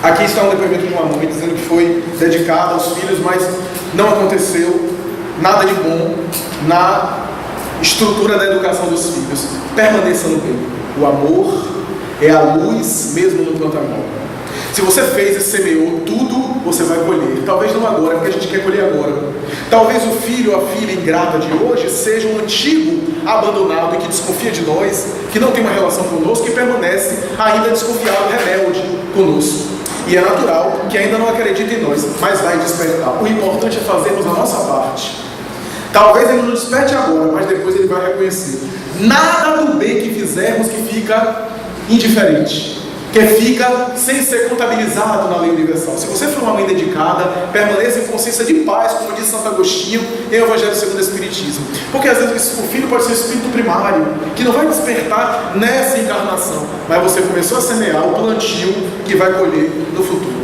Aqui está um depoimento de uma mãe dizendo que foi dedicada aos filhos, mas não aconteceu nada de bom na estrutura da educação dos filhos. Permaneça no bem. O amor é a luz mesmo no plantão. Se você fez e semeou tudo, você vai colher. Talvez não agora, porque a gente quer colher agora. Talvez o filho ou a filha ingrata de hoje seja um antigo abandonado e que desconfia de nós, que não tem uma relação conosco, que permanece ainda desconfiado, rebelde conosco. E é natural que ainda não acredita em nós, mas vai despertar. O importante é fazermos a nossa parte. Talvez ele não desperte agora, mas depois ele vai reconhecer. Nada do bem que fizermos que fica indiferente, que fica sem ser contabilizado na lei universal. Se você for uma mãe dedicada, permaneça em consciência de paz, como diz Santo Agostinho em Evangelho segundo o Espiritismo. Porque às vezes o filho pode ser um espírito primário, que não vai despertar nessa encarnação, mas você começou a semear o plantio que vai colher no futuro.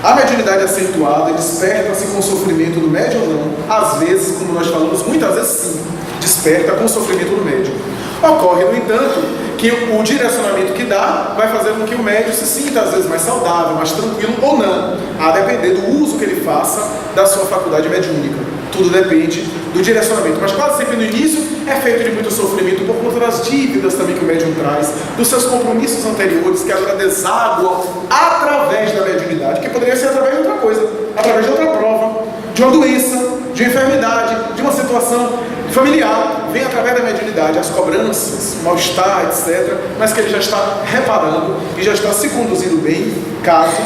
A mediunidade acentuada desperta-se com sofrimento do médium ou não? Às vezes, como nós falamos, muitas vezes sim, desperta com sofrimento do médium. Ocorre, no entanto, que o direcionamento que dá vai fazer com que o médium se sinta às vezes mais saudável, mais tranquilo ou não, a depender do uso que ele faça da sua faculdade mediúnica. Tudo depende do direcionamento, mas quase sempre no início é feito de muito sofrimento por conta das dívidas também que o médium traz, dos seus compromissos anteriores que agora desaguam através da mediunidade, que poderia ser através de outra coisa, através de outra prova, de uma doença, de uma enfermidade, de uma situação familiar, vem através da mediunidade as cobranças, o mal-estar, etc., mas que ele já está reparando e já está se conduzindo bem, caso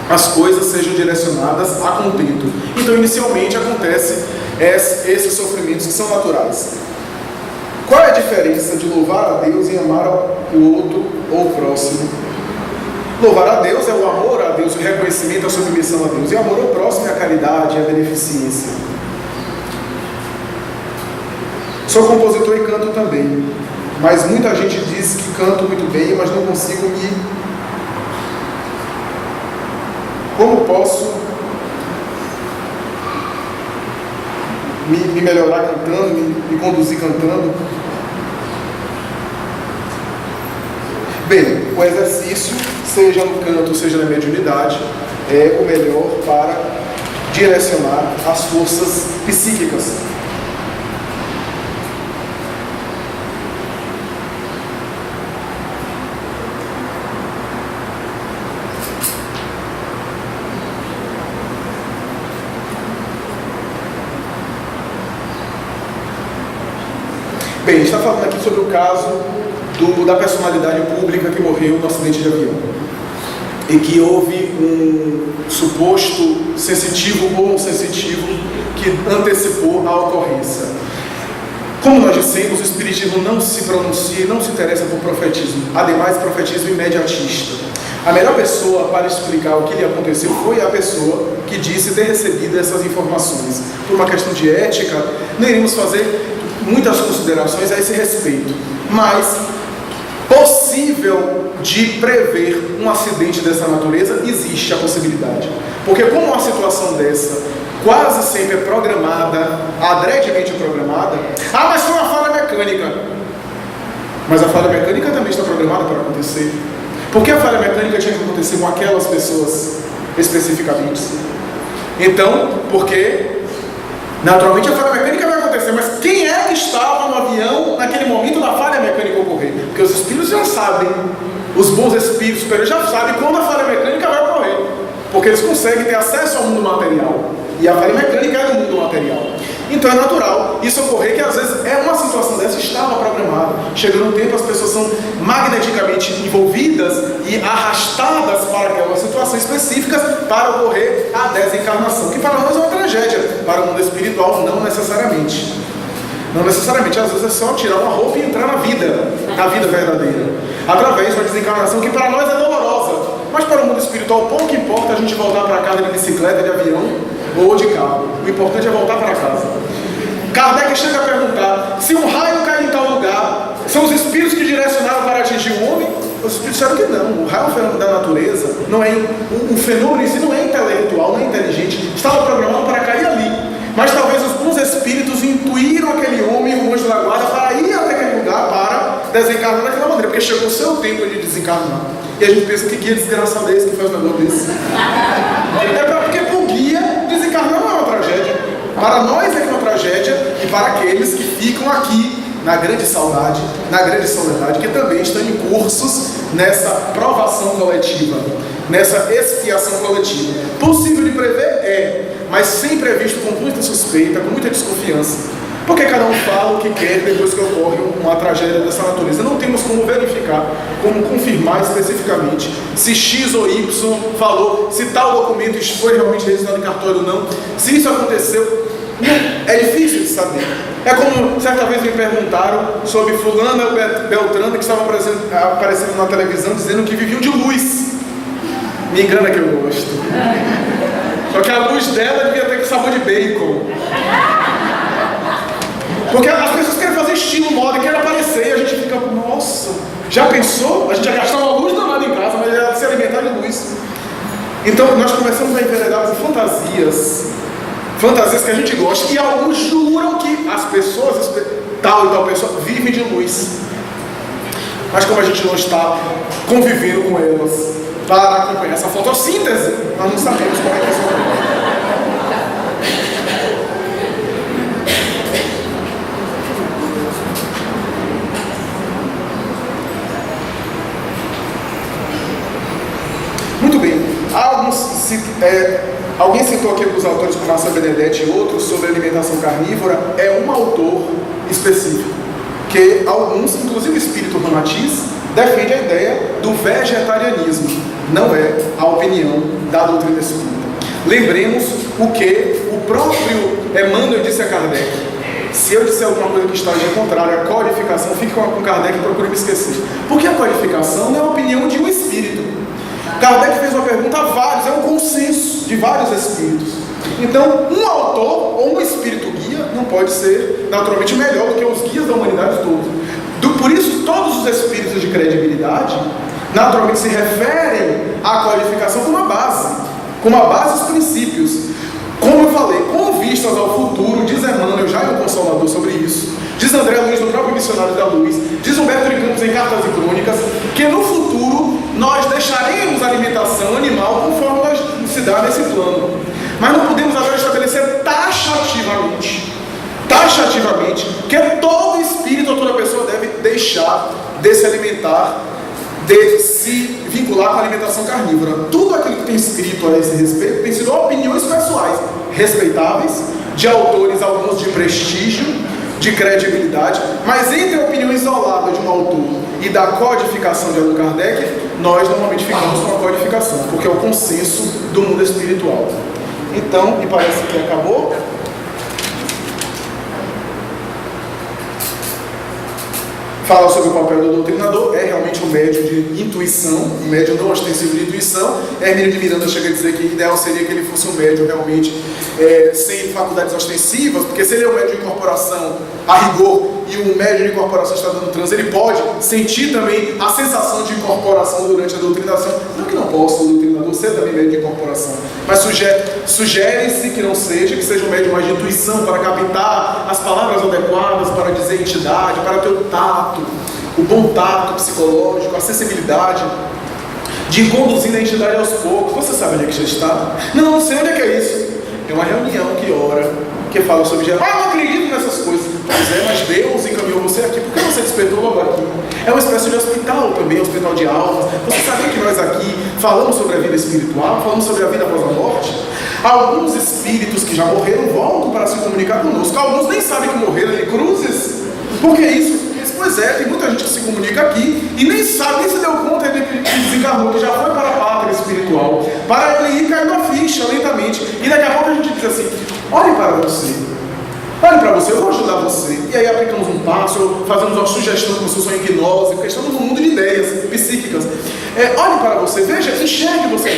as coisas sejam direcionadas a contento. Então, inicialmente, acontece esses sofrimentos que são naturais. Qual é a diferença de louvar a Deus e amar o outro ou o próximo? Louvar a Deus é o amor a Deus, o reconhecimento, a submissão a Deus. E o amor ao próximo é a caridade, é a beneficência. Sou compositor e canto também, mas muita gente diz que canto muito bem, mas não consigo Como posso me melhorar cantando, me conduzir cantando? Bem, o exercício, seja no canto, seja na mediunidade, é o melhor para direcionar as forças psíquicas. Bem, a gente está falando aqui sobre o caso da personalidade pública que morreu no acidente de avião e que houve um suposto sensitivo ou um sensitivo que antecipou a ocorrência. Como nós dissemos, o Espiritismo não se pronuncia, não se interessa por profetismo, ademais profetismo imediatista. A melhor pessoa para explicar o que lhe aconteceu foi a pessoa que disse ter recebido essas informações. Por uma questão de ética, não iremos fazer muitas considerações a esse respeito, mas possível de prever um acidente dessa natureza, existe a possibilidade. Porque como uma situação dessa quase sempre é programada, adredemente programada, mas foi uma falha mecânica. Mas a falha mecânica também está programada para acontecer. Por que a falha mecânica tinha que acontecer com aquelas pessoas especificamente? Então, porque naturalmente a falha mecânica vai acontecer, mas quem é que estava no avião naquele momento da falha mecânica ocorrer? Porque os espíritos já sabem, os bons espíritos superiores já sabem quando a falha mecânica vai ocorrer, porque eles conseguem ter acesso ao mundo material, e a falha mecânica é no mundo material. Então é natural isso ocorrer, que às vezes uma situação dessa estava programada. Chegando um tempo, as pessoas são magneticamente envolvidas e arrastadas para aquela situação específica para ocorrer a desencarnação, que para nós é uma tragédia, para o mundo espiritual não necessariamente. Não necessariamente, às vezes é só tirar uma roupa e entrar na vida verdadeira, através de uma desencarnação que para nós é dolorosa, mas para o mundo espiritual pouco importa a gente voltar para casa de bicicleta, de avião ou de carro. O importante é voltar para casa. Kardec chega a perguntar: se um raio cai em tal lugar, são os espíritos que direcionaram para atingir o homem? Os espíritos disseram que não. O raio é um fenômeno da natureza, não é, o fenômeno em si não é intelectual, não é inteligente, estava programado para cair ali. Mas talvez os bons espíritos intuíram aquele homem, o anjo da guarda, para ir até aquele lugar para desencarnar daquela maneira, porque chegou o seu tempo de desencarnar. E a gente pensa que guia desgraçado é esse que faz um negócio desse. Porque para o guia, desencarnar não é uma tragédia. Para nós é uma tragédia, e para aqueles que ficam aqui na grande saudade, na grande soledade, que também estão em cursos nessa provação coletiva, nessa expiação coletiva. Possível de prever? É, mas sempre é visto com muita suspeita, com muita desconfiança. Porque cada um fala o que quer depois que ocorre uma tragédia dessa natureza. Não temos como verificar, como confirmar especificamente se X ou Y falou, se tal documento foi realmente registrado em cartório ou não, se isso aconteceu. É difícil de saber. É como certa vez me perguntaram sobre fulana Beltrana que estava aparecendo na televisão dizendo que viviam de luz. Me engana que eu gosto. Só que a luz dela devia ter sabor de bacon. Porque as pessoas querem fazer estilo moda, querem aparecer, e a gente fica, nossa, já pensou? A gente ia gastar uma luz danada em casa, mas ia se alimentar de luz. Então nós começamos a enveredar em fantasias que a gente gosta, e alguns juram que as pessoas, tal e tal pessoa, vivem de luz. Mas como a gente não está convivendo com elas para acompanhar essa fotossíntese, nós não sabemos como é que isso é. Muito bem, alguém citou aqui os autores como Marcel Benedetti e outros sobre alimentação carnívora. É um autor específico, que alguns, inclusive o espírito Ramatiz, defende a ideia do vegetarianismo. Não é a opinião da doutrina espírita. Lembremos o que o próprio Emmanuel disse a Kardec. Se eu disser alguma coisa que está de contrário à codificação, fique com Kardec e procure me esquecer. Porque a codificação não é a opinião de um espírito. Kardec fez uma pergunta a vários, é um consenso de vários espíritos. Então, um autor ou um espírito guia não pode ser naturalmente melhor do que os guias da humanidade toda. Por isso, todos os espíritos de credibilidade naturalmente se referem à qualificação como uma base dos princípios. Como eu falei, com vistas ao futuro, diz Emmanuel já em O Consolador sobre isso, diz André Luiz no próprio Missionário da Luz, diz Humberto de Campos em Cartas e Crônicas, que no futuro nós deixaremos a alimentação animal conforme nós se dá nesse plano. Mas não podemos agora estabelecer taxativamente que todo espírito ou toda pessoa deve deixar de se alimentar, de se vincular com a alimentação carnívora. Tudo aquilo que tem escrito a esse respeito tem sido opiniões pessoais, respeitáveis, de autores, alguns de prestígio, de credibilidade, mas entre a opinião isolada de um autor e da codificação de Allan Kardec, nós normalmente ficamos com a codificação, porque é o consenso do mundo espiritual. Então, me parece que acabou. Fala sobre o papel do doutrinador, é realmente um médium de intuição, um médium não ostensivo de intuição. Hermínio de Miranda chega a dizer que o ideal seria que ele fosse um médium realmente sem faculdades ostensivas, porque se ele é um médium de incorporação a rigor e um médium de incorporação está dando transe, ele pode sentir também a sensação de incorporação durante a doutrinação. Não que não possa o doutrinador ser também médium de incorporação, mas sugere-se que não seja, que seja um médium mais de intuição para captar as palavras adequadas, para dizer entidade, para ter o tato, o bom tato psicológico, a sensibilidade de ir conduzindo a entidade aos poucos. Você sabe onde é que já está? Não sei onde é que é isso. É uma reunião que ora, que fala sobre Jesus. Eu não acredito nessas coisas. Pois é, mas Deus encaminhou você aqui, por que você despertou logo aqui? É uma espécie de hospital também, hospital de almas. Você sabia que nós aqui falamos sobre a vida espiritual, falamos sobre a vida após a morte? Alguns espíritos que já morreram voltam para se comunicar conosco. Alguns nem sabem que morreram em cruzes. Por que isso? Pois é, tem muita gente que se comunica aqui e nem sabe, nem se deu conta de que desencarnou, que já foi para a pátria espiritual, para ele ir caindo a ficha lentamente. E daqui a pouco a gente diz assim: olhe para você, eu vou ajudar você. E aí aplicamos um passo, fazemos uma sugestão como se fosse uma hipnose, porque estamos num mundo de ideias psíquicas. Olhe para você, veja, enxergue você,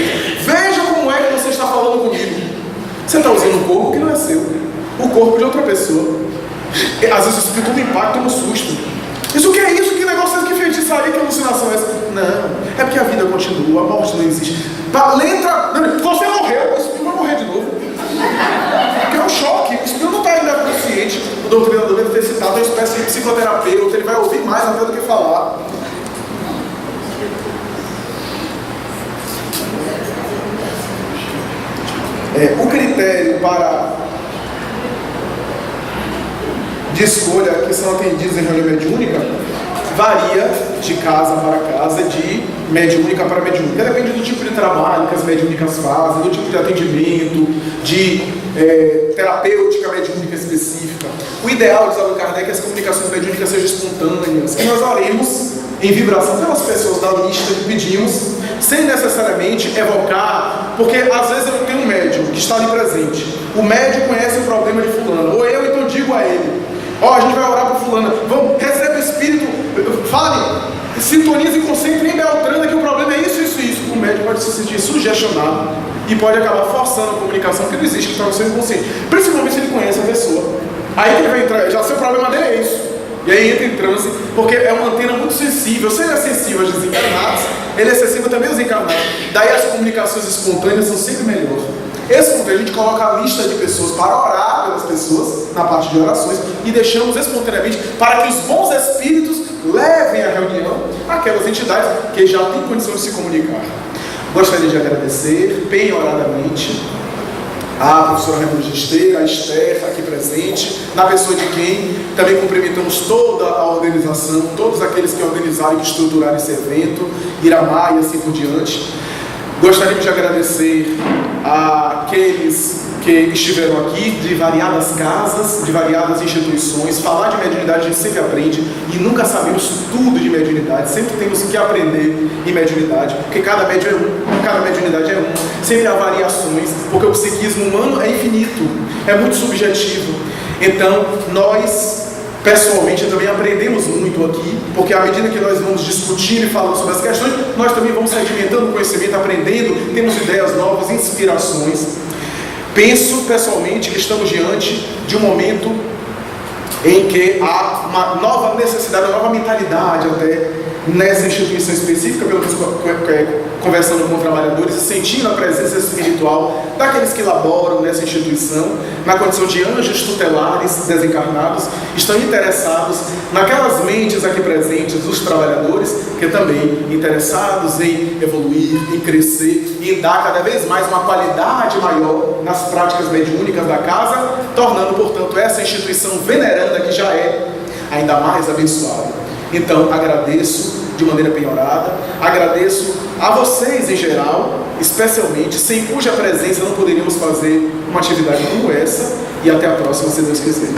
veja como é que você está falando comigo. Você está usando um corpo que não é seu, o corpo de outra pessoa. Às vezes isso fica um impacto, um susto. Isso que é isso? Que negócio é esse? Que feitiçaria? Que alucinação é essa? Não, é porque a vida continua, a morte não existe. Você morreu, o espírito vai morrer de novo. Porque é um choque, o espírito não está ainda consciente. o doutrinador deve ter citado uma espécie de psicoterapeuta, ele vai ouvir mais até do que falar. O critério de escolha que são atendidos em reunião mediúnica varia de casa para casa, de mediúnica para mediúnica. Depende do tipo de trabalho que as mediúnicas fazem, do tipo de atendimento, de terapêutica mediúnica específica. O ideal, diz Allan Kardec, é que as comunicações mediúnicas sejam espontâneas, que nós oremos em vibração pelas pessoas da lista que pedimos, sem necessariamente evocar, porque às vezes eu tenho um médium que está ali presente, o médium conhece o problema de fulano, ou eu então digo a ele, a gente vai orar para fulano, vamos, recebe o Espírito, fale, sintonize e concentre em Beltrana que o problema é isso, isso, isso. O médium pode se sentir sugestionado e pode acabar forçando a comunicação, que não existe, que está no seu inconsciente, principalmente se ele conhece a pessoa. Aí que ele vai entrar, já sei o problema dele é isso. E aí entra em transe, porque é uma antena muito sensível. Se ele é sensível aos desencarnados, ele é sensível também aos encarnados. Daí as comunicações espontâneas são sempre melhores. A gente coloca a lista de pessoas para orar pelas pessoas, na parte de orações, e deixamos espontaneamente para que os bons espíritos levem à reunião aquelas entidades que já têm condição de se comunicar. Gostaria de agradecer penhoradamente a professora Raimundo Gisteira, a Esther aqui presente, na pessoa de quem também cumprimentamos toda a organização, todos aqueles que organizaram e que estruturaram esse evento, Iramar e assim por diante. Gostaríamos de agradecer àqueles que estiveram aqui, de variadas casas, de variadas instituições. Falar de mediunidade a gente sempre aprende e nunca sabemos tudo de mediunidade, sempre temos que aprender em mediunidade, porque cada mediunidade é uma, sempre há variações, porque o psiquismo humano é infinito, é muito subjetivo. Então, nós pessoalmente também aprendemos muito aqui, porque à medida que nós vamos discutindo e falando sobre as questões, nós também vamos sedimentando conhecimento, aprendendo, temos ideias novas, inspirações. Penso pessoalmente que estamos diante de um momento em que há uma nova necessidade, uma nova mentalidade até nessa instituição específica, pelo menos conversando com trabalhadores e sentindo a presença espiritual daqueles que laboram nessa instituição, na condição de anjos tutelares desencarnados, estão interessados naquelas mentes aqui presentes dos trabalhadores, que também interessados em evoluir, em crescer, em dar cada vez mais uma qualidade maior nas práticas mediúnicas da casa, tornando, portanto, essa instituição veneranda que já é ainda mais abençoada. Então, agradeço de maneira penhorada, agradeço a vocês em geral, especialmente, sem cuja presença não poderíamos fazer uma atividade como essa, e até a próxima, se Deus quiser.